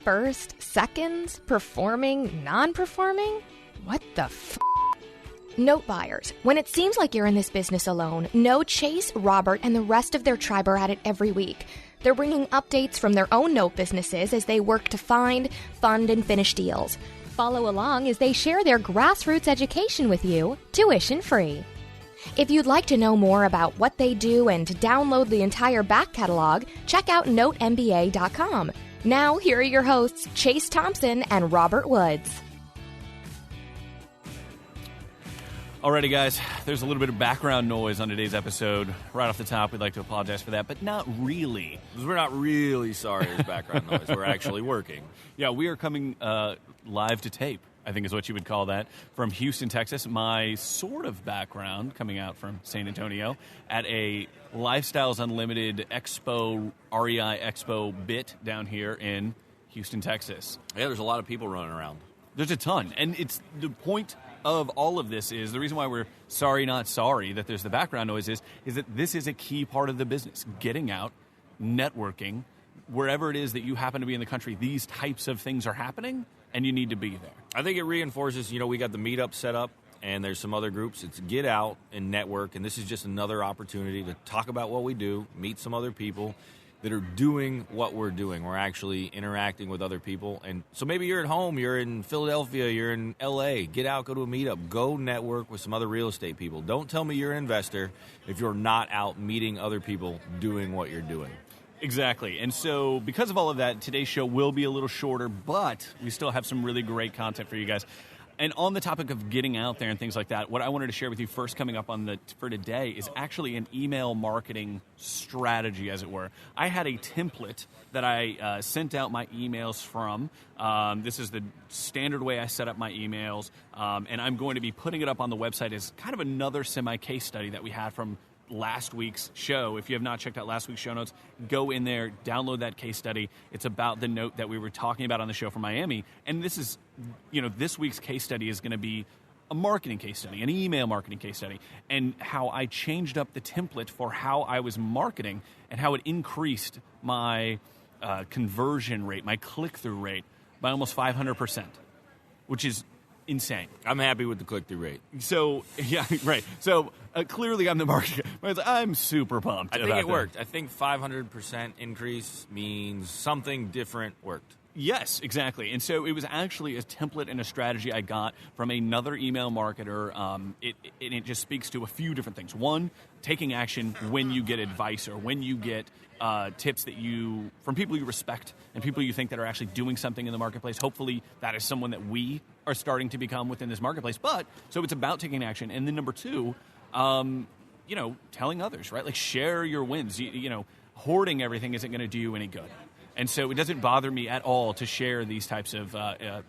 first, seconds, performing, non-performing? What the f***? Note buyers, when it seems like you're in this business alone, know Chase, Robert, and the rest of their tribe are at it every week. They're bringing updates from their own note businesses as they work to find, fund, and finish deals. Follow along as they share their grassroots education with you, tuition free. If you'd like to know more about what they do and to download the entire back catalog, check out NoteMBA.com. Now, here are your hosts, Chase Thompson and Robert Woods. Alrighty, guys, there's a little bit of background noise on today's episode. Right off the top, we'd like to apologize for that, but not really. Because we're not really sorry there's background noise. We're actually working. Yeah, we are coming live to tape, I think is what you would call that, from Houston, Texas. My sort of background coming out from San Antonio at a Lifestyles Unlimited Expo, REI Expo bit down here in Houston, Texas. Yeah, there's a lot of people running around. There's a ton, and it's the point of all of this is, the reason why we're sorry not sorry that there's the background noise is that this is a key part of the business. Getting out, networking, wherever it is that you happen to be in the country, these types of things are happening, and you need to be there. I think it reinforces, we got the meetup set up, and there's some other groups. It's get out and network, and this is just another opportunity to talk about what we do, meet some other people that are doing what we're doing. We're actually interacting with other people. And so maybe you're at home, you're in Philadelphia, you're in LA. Get out, go to a meetup, go network with some other real estate people. Don't tell me you're an investor if you're not out meeting other people doing what you're doing. Exactly. And so because of all of that, today's show will be a little shorter, but we still have some really great content for you guys. And on the topic of getting out there and things like that, what I wanted to share with you first coming up for today is actually an email marketing strategy, as it were. I had a template that I sent out my emails from. This is the standard way I set up my emails, and I'm going to be putting it up on the website as kind of another semi-case study that we had from last week's show. If you have not checked out last week's show notes, go in there, download that case study. It's about the note that we were talking about on the show from Miami. And this is, this week's case study is going to be a marketing case study, an email marketing case study, and how I changed up the template for how I was marketing and how it increased my conversion rate, my click-through rate by almost 500%, which is insane. I'm happy with the click-through rate. So, yeah, right. So, clearly I'm the marketer. I'm super pumped. I think it worked. I think 500% increase means something different worked. Yes, exactly. And so it was actually a template and a strategy I got from another email marketer. It just speaks to a few different things. One, taking action when you get advice or when you get tips from people you respect and people you think that are actually doing something in the marketplace. Hopefully that is someone that we are starting to become within this marketplace. So it's about taking action. And then number two, telling others, right? Like share your wins. Hoarding everything isn't going to do you any good. And so it doesn't bother me at all to share these types of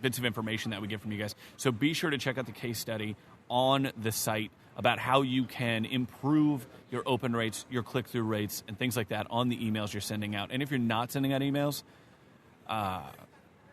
bits of information that we get from you guys. So be sure to check out the case study on the site about how you can improve your open rates, your click-through rates, and things like that on the emails you're sending out. And if you're not sending out emails, I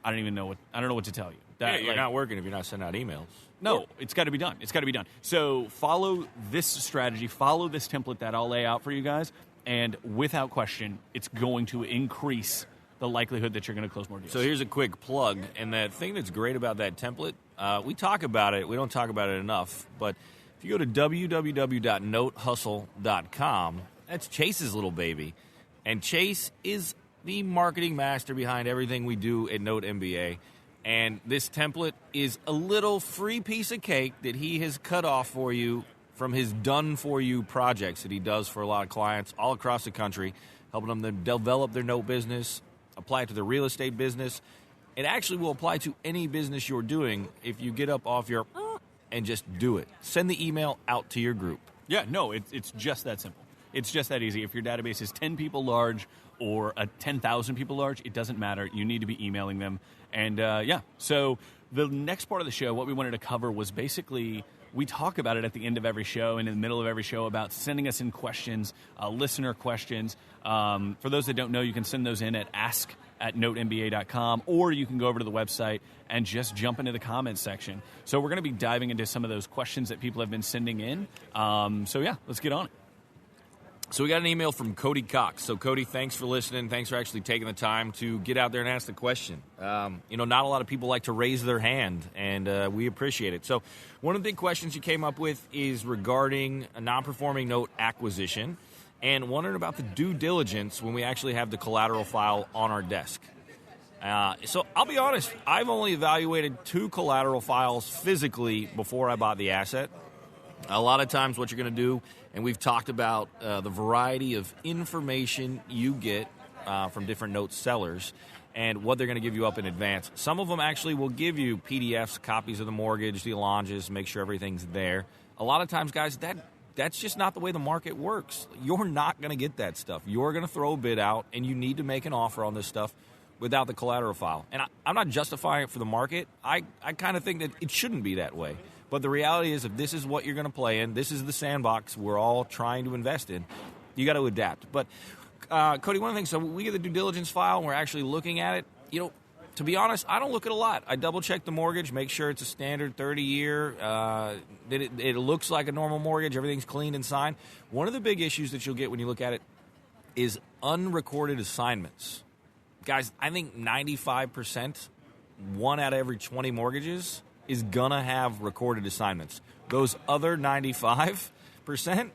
don't know what to tell you. You're not working if you're not sending out emails. No, it's got to be done. It's got to be done. So follow this strategy, follow this template that I'll lay out for you guys, and without question, it's going to increase the likelihood that you're going to close more deals. So here's a quick plug, and the thing that's great about that template, we talk about it, we don't talk about it enough, but if you go to www.notehustle.com, that's Chase's little baby, and Chase is the marketing master behind everything we do at Note MBA, and this template is a little free piece of cake that he has cut off for you from his done-for-you projects that he does for a lot of clients all across the country, helping them to develop their note business, apply it to the real estate business. It actually will apply to any business you're doing if you get up off your and just do it. Send the email out to your group. Yeah, no, it's just that simple. It's just that easy. If your database is 10 people large or 10,000 people large, it doesn't matter. You need to be emailing them. And so the next part of the show, what we wanted to cover was basically, we talk about it at the end of every show and in the middle of every show about sending us in questions, listener questions. For those that don't know, you can send those in at ask@notemba.com, or you can go over to the website and just jump into the comments section. So we're going to be diving into some of those questions that people have been sending in. Let's get on it. So we got an email from Cody Cox. So, Cody, thanks for listening. Thanks for actually taking the time to get out there and ask the question. Not a lot of people like to raise their hand, and we appreciate it. So one of the big questions you came up with is regarding a non-performing note acquisition and wondering about the due diligence when we actually have the collateral file on our desk. So I'll be honest, I've only evaluated 2 collateral files physically before I bought the asset. A lot of times what you're going to do, and we've talked about the variety of information you get from different note sellers and what they're going to give you up in advance. Some of them actually will give you PDFs, copies of the mortgage, the allonges, make sure everything's there. A lot of times, guys, that's just not the way the market works. You're not going to get that stuff. You're going to throw a bid out, and you need to make an offer on this stuff without the collateral file. And I'm not justifying it for the market. I kind of think that it shouldn't be that way. But the reality is, if this is what you're going to play in, this is the sandbox we're all trying to invest in, you got to adapt. But, Cody, one of the things, so we get the due diligence file, and we're actually looking at it. To be honest, I don't look at a lot. I double-check the mortgage, make sure it's a standard 30-year, that it looks like a normal mortgage, everything's cleaned and signed. One of the big issues that you'll get when you look at it is unrecorded assignments. Guys, I think 95%, 1 out of every 20 mortgages, is going to have recorded assignments. Those other 95%,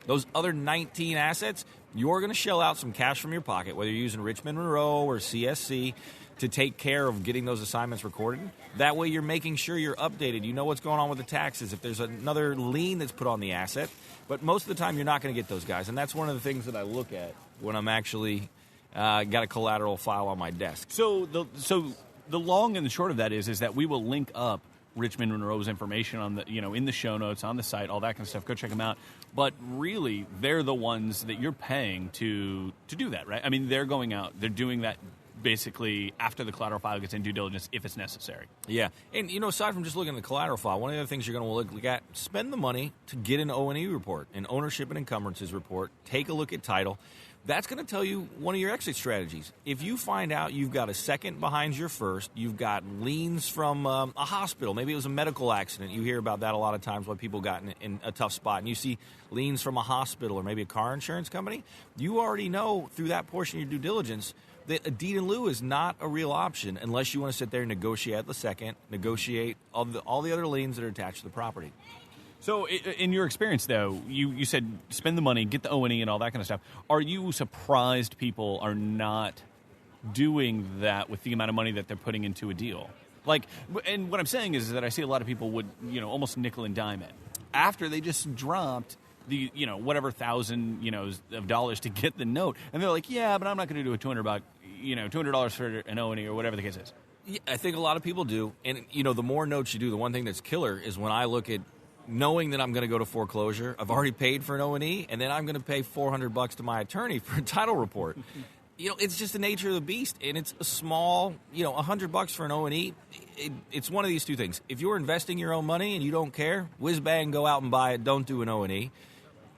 those other 19 assets, you're going to shell out some cash from your pocket, whether you're using Richmond Monroe or CSC, to take care of getting those assignments recorded. That way you're making sure you're updated. You know what's going on with the taxes, if there's another lien that's put on the asset. But most of the time you're not going to get those guys. And that's one of the things that I look at when I'm actually got a collateral file on my desk. So the long and the short of that is that we will link up Richmond Monroe's information on the, in the show notes, on the site, all that kind of stuff. Go check them out. But really, they're the ones that you're paying to do that, right? I mean, they're going out, they're doing that basically after the collateral file gets in due diligence, if it's necessary. Yeah, and aside from just looking at the collateral file, one of the other things you're going to look at, spend the money to get an O&E report, an ownership and encumbrances report. Take a look at title. That's going to tell you one of your exit strategies. If you find out you've got a second behind your first, you've got liens from a hospital, maybe it was a medical accident. You hear about that a lot of times when people got in a tough spot, and you see liens from a hospital or maybe a car insurance company. You already know through that portion of your due diligence that a deed in lieu is not a real option unless you want to sit there and negotiate the second, negotiate all the other liens that are attached to the property. So in your experience, though, you said spend the money, get the O&E and all that kind of stuff. Are you surprised people are not doing that with the amount of money that they're putting into a deal? And what I'm saying is that I see a lot of people would, almost nickel and dime it after they just dropped the, whatever $1,000, of dollars to get the note. And they're like, yeah, but I'm not going to do a $200 for an O&E or whatever the case is. Yeah, I think a lot of people do. And, the more notes you do, the one thing that's killer is when I look at knowing that I'm going to go to foreclosure, I've already paid for an O&E, and then I'm going to pay $400 to my attorney for a title report. It's just the nature of the beast, and it's a small, $100 for an O&E. It's one of these two things. If you're investing your own money and you don't care, whiz bang, go out and buy it. Don't do an O&E.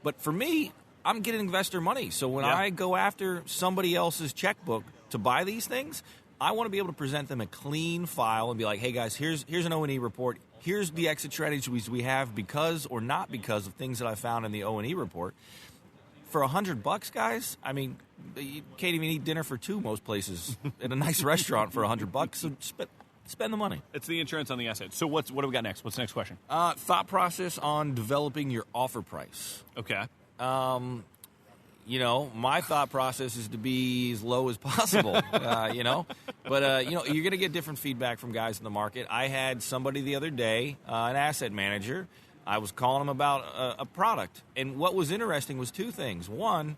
But for me, I'm getting investor money. So when I go after somebody else's checkbook to buy these things, I want to be able to present them a clean file and be like, hey, guys, here's an O&E report. Here's the exit strategies we have because or not because of things that I found in the O&E report. For $100, guys, I mean, you can't even eat dinner for 2 most places at a nice restaurant for $100. So spend the money. It's the insurance on the asset. So what do we got next? What's the next question? Thought process on developing your offer price. Okay. My thought process is to be as low as possible, But, you're going to get different feedback from guys in the market. I had somebody the other day, an asset manager. I was calling him about a product. And what was interesting was 2 things. One,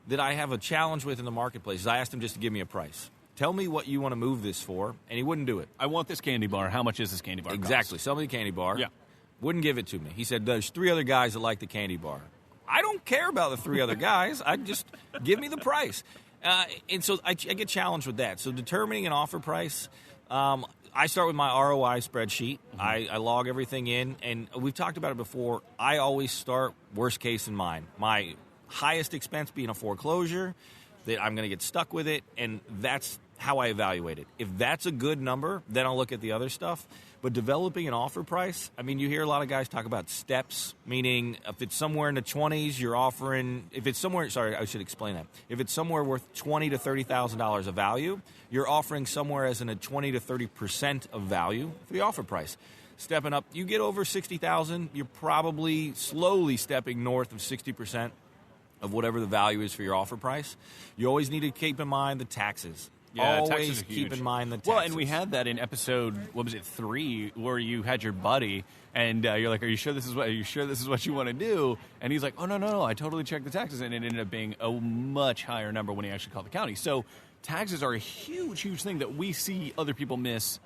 that I have a challenge with in the marketplace is I asked him just to give me a price. Tell me what you want to move this for, and he wouldn't do it. I want this candy bar. How much is this candy bar Exactly. cost? Sell me the candy bar. Yeah. Wouldn't give it to me. He said, there's 3 other guys that like the candy bar. I don't care about the 3 other guys. I just give me the price. And so I get challenged with that. So determining an offer price, I start with my ROI spreadsheet. Mm-hmm. I log everything in, and we've talked about it before. I always start worst case in mind. My highest expense being a foreclosure, that I'm going to get stuck with it, and that's how I evaluate it. If that's a good number, then I'll look at the other stuff. But developing an offer price, I mean, you hear a lot of guys talk about steps, meaning if it's somewhere in the 20s, you're offering, if it's somewhere, sorry, I should explain that. If it's somewhere worth $20,000 to $30,000 of value, you're offering somewhere as in a 20 to 30% of value for the offer price. Stepping up, you get over 60,000, you're probably slowly stepping north of 60% of whatever the value is for your offer price. You always need to keep in mind the taxes. Yeah, always keep in mind the taxes. Well, and we had that in episode 3, where you had your buddy, and you're like, "Are you sure this is what you want to do?" And he's like, "Oh no, I totally checked the taxes," and it ended up being a much higher number when he actually called the county. So taxes are a huge thing that we see other people miss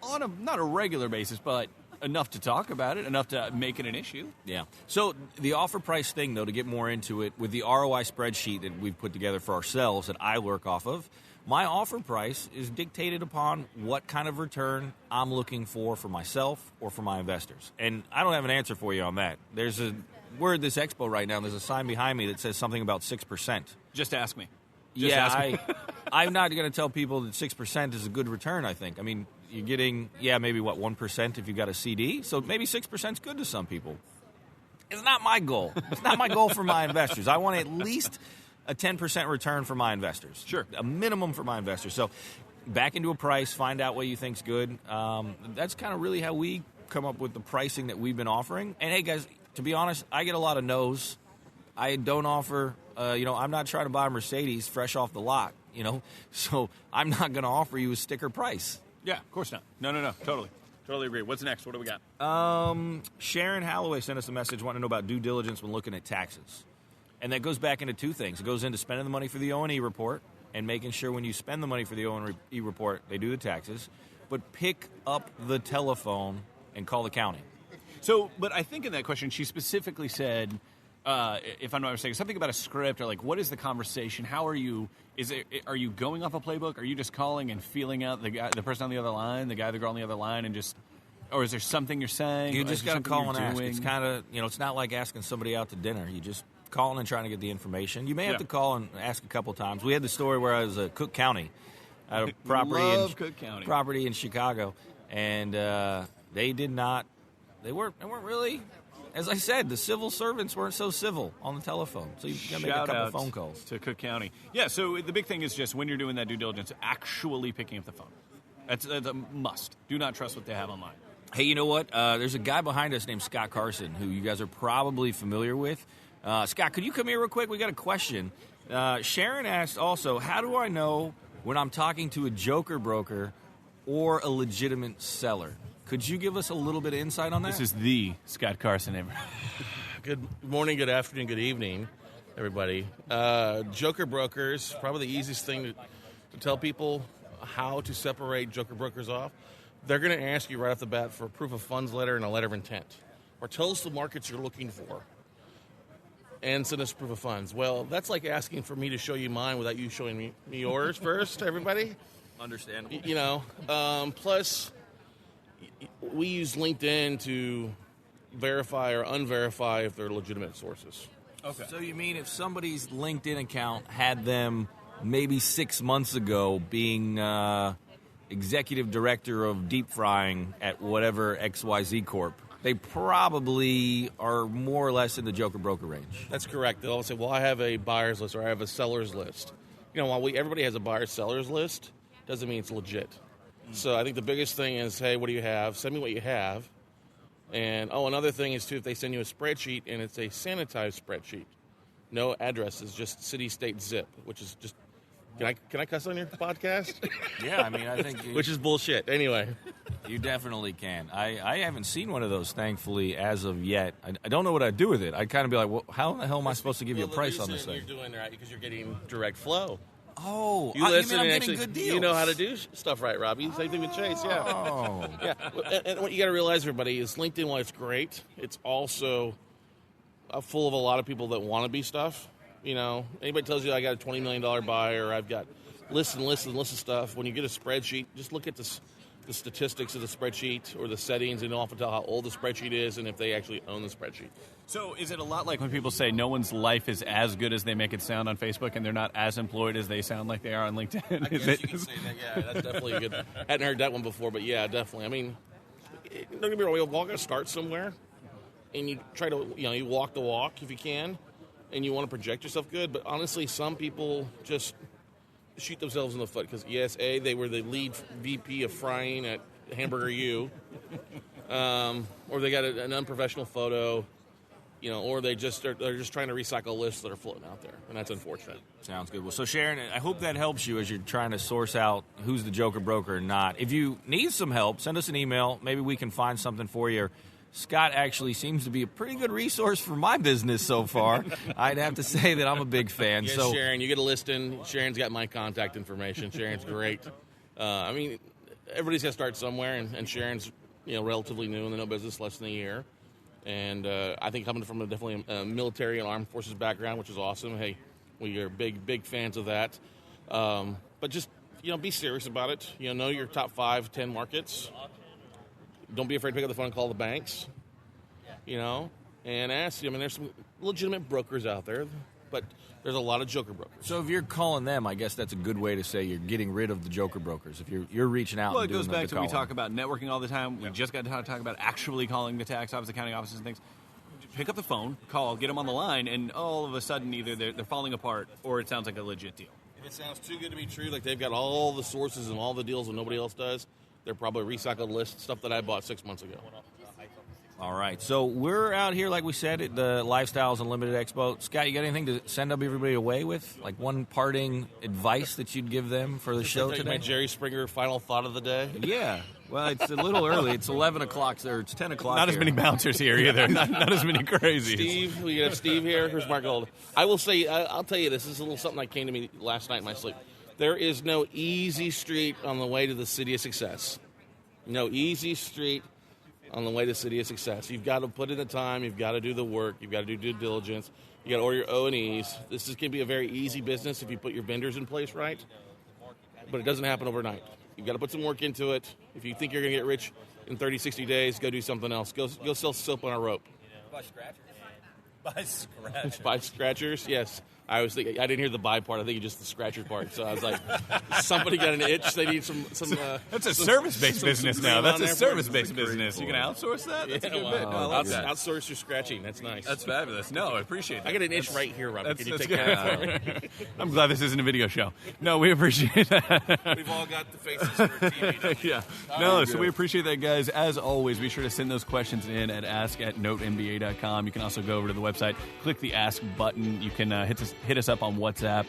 on not a regular basis, but enough to talk about it, enough to make it an issue. Yeah. So the offer price thing, though, to get more into it, with the ROI spreadsheet that we've put together for ourselves that I work off of, my offer price is dictated upon what kind of return I'm looking for myself or for my investors. And I don't have an answer for you on that. We're at this expo right now, and there's a sign behind me that says something about 6%. Just ask me. I'm not going to tell people that 6% is a good return, I think. I mean, you're getting, maybe 1% if you got a CD. So maybe 6% is good to some people. It's not my goal. It's not my goal for my investors. I want at least a 10% return for my investors. Sure. A minimum for my investors. So back into a price, find out what you think's good. That's kind of really how we come up with the pricing that we've been offering. And hey, guys, to be honest, I get a lot of no's. I don't offer, I'm not trying to buy a Mercedes fresh off the lot, so I'm not going to offer you a sticker price. Yeah, of course not. No. Totally agree. What's next? What do we got? Sharon Halloway sent us a message wanting to know about due diligence when looking at taxes. And that goes back into two things. It goes into spending the money for the O&E report and making sure when you spend the money for the O&E report, they do the taxes. But pick up the telephone and call the county. So, but I think in that question, she specifically said, if I'm not mistaken, something about a script or like, what is the conversation? How are you? Are you going off a playbook? Are you just calling and feeling out the person on the other line, the guy, the girl on the other line, and just, or is there something you're saying? You just got to call and ask. It's kind of, it's not like asking somebody out to dinner. You just calling and trying to get the information. You may have to call and ask a couple times. We had the story where I was at Cook County, at a property in Chicago, and they weren't really. As I said, the civil servants weren't so civil on the telephone, so you got to make a couple phone calls. To Cook County. Yeah, so the big thing is just when you're doing that due diligence, actually picking up the phone. That's a must. Do not trust what they have online. Hey, you know what? There's a guy behind us named Scott Carson, who you guys are probably familiar with. Scott, could you come here real quick? We got a question. Sharon asked also, how do I know when I'm talking to a joker broker or a legitimate seller? Could you give us a little bit of insight on that? This is the Scott Carson. Good morning, good afternoon, good evening, everybody. Joker brokers, probably the easiest thing to tell people how to separate joker brokers off. They're going to ask you right off the bat for a proof of funds letter and a letter of intent. Or tell us the markets you're looking for and send us proof of funds. Well, that's like asking for me to show you mine without you showing me yours first, everybody. Understandable. Plus, we use LinkedIn to verify or unverify if they're legitimate sources. Okay. So you mean if somebody's LinkedIn account had them maybe 6 months ago being executive director of deep frying at whatever XYZ Corp, they probably are more or less in the joker broker range. That's correct. They'll say, well, I have a buyer's list or I have a seller's list. While everybody has a buyer-seller's list, doesn't mean it's legit. So I think the biggest thing is, hey, what do you have? Send me what you have. And, another thing is, too, if they send you a spreadsheet and it's a sanitized spreadsheet, no addresses, just city, state, zip, which is just, can I cuss on your podcast? Yeah, I think... Which is bullshit. Anyway. You definitely can. I haven't seen one of those, thankfully, as of yet. I don't know what I'd do with it. I'd kind of be like, well, how the hell am I supposed to give you a price on this thing? You're doing right because you're getting direct flow. Oh, you listen mean I'm and getting good deals. You know how to do stuff right, Robbie. Same thing with Chase, yeah. Oh. Yeah. And what you got to realize, everybody, is LinkedIn, while it's great, it's also full of a lot of people that want to be stuff. Anybody tells you I got a $20 million buy or I've got list of stuff. When you get a spreadsheet, just look at the statistics of the spreadsheet or the settings, and they'll often tell how old the spreadsheet is and if they actually own the spreadsheet. So is it a lot like when people say no one's life is as good as they make it sound on Facebook, and they're not as employed as they sound like they are on LinkedIn? I guess you can say that. Yeah, that's definitely good. Hadn't heard that one before, but yeah, definitely. I mean, don't get me wrong, we all got to start somewhere, and you try to, you walk the walk if you can, and you want to project yourself good, but honestly, some people just shoot themselves in the foot because, yes, they were the lead VP of frying at Hamburger U, or they got an unprofessional photo, or they're just trying to recycle lists that are floating out there, and that's unfortunate. Sounds good. Well, so Sharon, I hope that helps you as you're trying to source out who's the Joker broker or not. If you need some help, send us an email. Maybe we can find something for you. Scott actually seems to be a pretty good resource for my business so far. I'd have to say that I'm a big fan. Yes, so Sharon, you get a listing. Sharon's got my contact information. Sharon's great. I mean, everybody's got to start somewhere, and Sharon's relatively new in the no business, less than a year. And I think coming from definitely a military and armed forces background, which is awesome. Hey, we are big fans of that. But just be serious about it. Know your top 5, 10 markets. Don't be afraid to pick up the phone and call the banks, and ask. I mean, there's some legitimate brokers out there, but there's a lot of joker brokers. So if you're calling them, I guess that's a good way to say you're getting rid of the joker brokers. If you're reaching out, well, and it goes doing back to we talk about networking all the time. We just got to talk about actually calling the tax office, accounting offices, and things. Pick up the phone, call, get them on the line, and all of a sudden either they're falling apart or it sounds like a legit deal. If it sounds too good to be true, like they've got all the sources and all the deals that nobody else does, they're probably recycled list stuff that I bought 6 months ago. All right, so we're out here, like we said, at the Lifestyles Unlimited Expo. Scott, you got anything to send up everybody away with? Like one parting advice that you'd give them for the show today? My Jerry Springer final thought of the day? Yeah. Well, it's a little early. It's 11 o'clock, or it's 10 o'clock. Not here. As many bouncers here either. not as many crazies. Steve, we have Steve here. Here's Mark Gold. I will say, I'll tell you this. This is a little something that came to me last night in my sleep. There is no easy street on the way to the city of success. No easy street on the way to city of success. You've got to put in the time. You've got to do the work. You've got to do due diligence. You got to order your O&Es. This is going to be a very easy business if you put your vendors in place right, but it doesn't happen overnight. You've got to put some work into it. If you think you're going to get rich in 30, 60 days, go do something else. Go sell soap on a rope. Buy scratchers. Buy scratchers. Buy scratchers? Yes. I was thinking. I didn't hear the buy part. I think just the scratcher part. So I was like, somebody got an itch. They need some. That's a service-based business now. That's a service-based business. You can outsource that. That's a good bit. I like that. Outsource your scratching. That's nice. That's fabulous. No, I appreciate that. I got an itch right here, Robert. Can you take that for me? I'm glad this isn't a video show. No, we appreciate that. We've all got the faces for TV. Yeah. No, so we appreciate that, guys. As always, be sure to send those questions in at ask@notemba.com. You can also go over to the website, click the Ask button. You can hit us up on WhatsApp.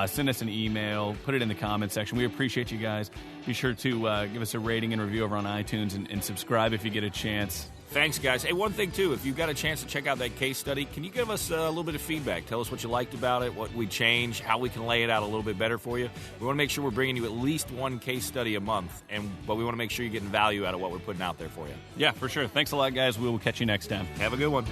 Send us an email. Put it in the comment section. We appreciate you guys. Be sure to give us a rating and review over on iTunes and subscribe if you get a chance. Thanks, guys. Hey, one thing, too. If you've got a chance to check out that case study, can you give us a little bit of feedback? Tell us what you liked about it, what we changed, how we can lay it out a little bit better for you. We want to make sure we're bringing you at least one case study a month, but we want to make sure you're getting value out of what we're putting out there for you. Yeah, for sure. Thanks a lot, guys. We will catch you next time. Have a good one.